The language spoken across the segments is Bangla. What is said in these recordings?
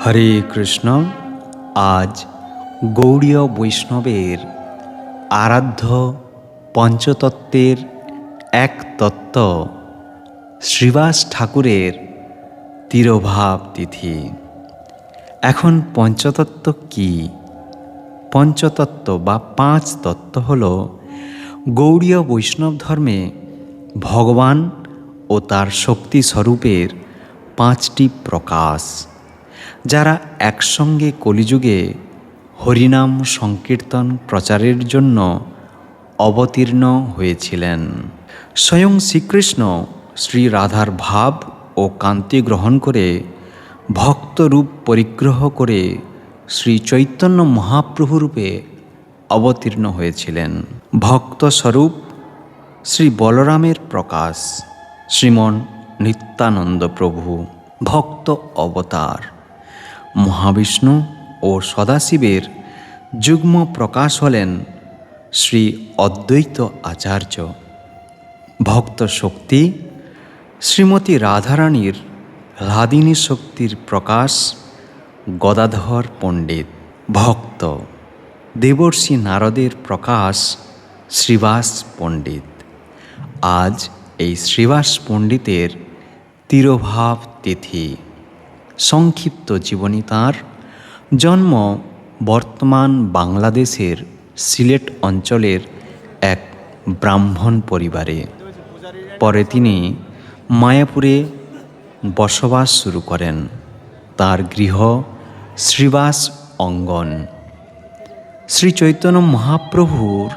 হরে কৃষ্ণ। আজ গৌড়ীয় বৈষ্ণবের আরাধ্য পঞ্চতত্ত্বের এক তত্ত্ব শ্রীবাস ঠাকুরের তিরোভাব তিথি। এখন পঞ্চতত্ত্ব কি? পঞ্চতত্ত্ব বা পাঁচ তত্ত্ব হল গৌড়ীয় বৈষ্ণব ধর্মে ভগবান ও তার শক্তি স্বরূপের পাঁচটি প্রকাশ, যারা একসঙ্গে কলিযুগে হরিনাম সংকীর্তন প্রচারের জন্য অবতীর্ণ হয়েছিলেন। স্বয়ং শ্রীকৃষ্ণ শ্রী রাধার ভাব ও কান্তি গ্রহণ করে ভক্তরূপ পরিগ্রহ করে শ্রী চৈতন্য মহাপ্রভুরূপে অবতীর্ণ হয়েছিলেন। ভক্তস্বরূপ শ্রী বলরামের প্রকাশ শ্রীমন নিত্যানন্দ প্রভু। ভক্ত অবতার মহাবিষ্ণু ও সদাশিবের যুগ্ম প্রকাশ হলেন শ্রী অদ্বৈত আচার্য। ভক্ত শক্তি শ্রীমতী রাধারানীর হ্লাদিনী শক্তির প্রকাশ গদাধর পণ্ডিত। ভক্ত দেবর্ষি নারদের প্রকাশ শ্রীবাস পণ্ডিত। আজ এই শ্রীবাস পণ্ডিতের তিরোভাব তিথি। সংক্ষিপ্ত জীবনী তাঁর। জন্ম বর্তমান বাংলাদেশের সিলেট অঞ্চলের এক ব্রাহ্মণ পরিবারে। পরে তিনি মায়াপুরে বসবাস শুরু করেন। তার গৃহ শ্রীবাস অঙ্গন। শ্রী চৈতন্য মহাপ্রভুর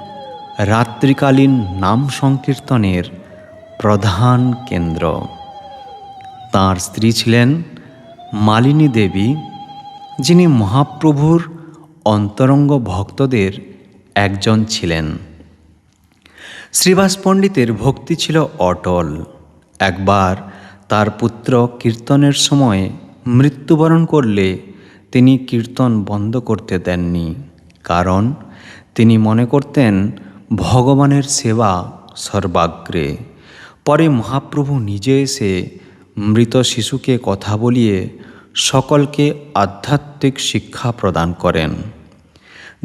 রাত্রিকালীন নাম সংকীর্তনের প্রধান কেন্দ্র। তাঁর স্ত্রী ছিলেন মালিনী দেবী, যিনি মহাপ্রভুর অন্তরঙ্গ ভক্তদের একজন ছিলেন। শ্রীবাস পণ্ডিতের ভক্তি ছিল অটল। একবার তার পুত্র কীর্তনের সময় মৃত্যুবরণ করলে তিনি কীর্তন বন্ধ করতে দেননি, কারণ তিনি মনে করতেন ভগবানের সেবা সর্বাগ্রে। পরে মহাপ্রভু নিজে এসে মৃত শিশুকে কথা বলিয়ে সকলকে আধ্যাত্মিক শিক্ষা প্রদান করেন।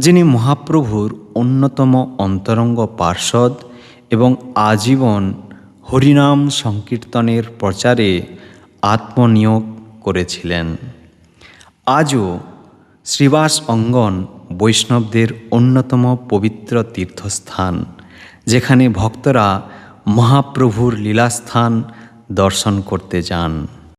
যিনি মহাপ্রভুর অন্যতম অন্তরঙ্গ পার্ষদ এবং আজীবন হরিনাম সংকীর্তনের প্রচারে আত্মনিয়োগ করেছিলেন। আজও শ্রীবাস অঙ্গন বৈষ্ণবদের অন্যতম পবিত্র তীর্থস্থান, যেখানে ভক্তরা মহাপ্রভুর লীলাস্থান দর্শন করতে যান।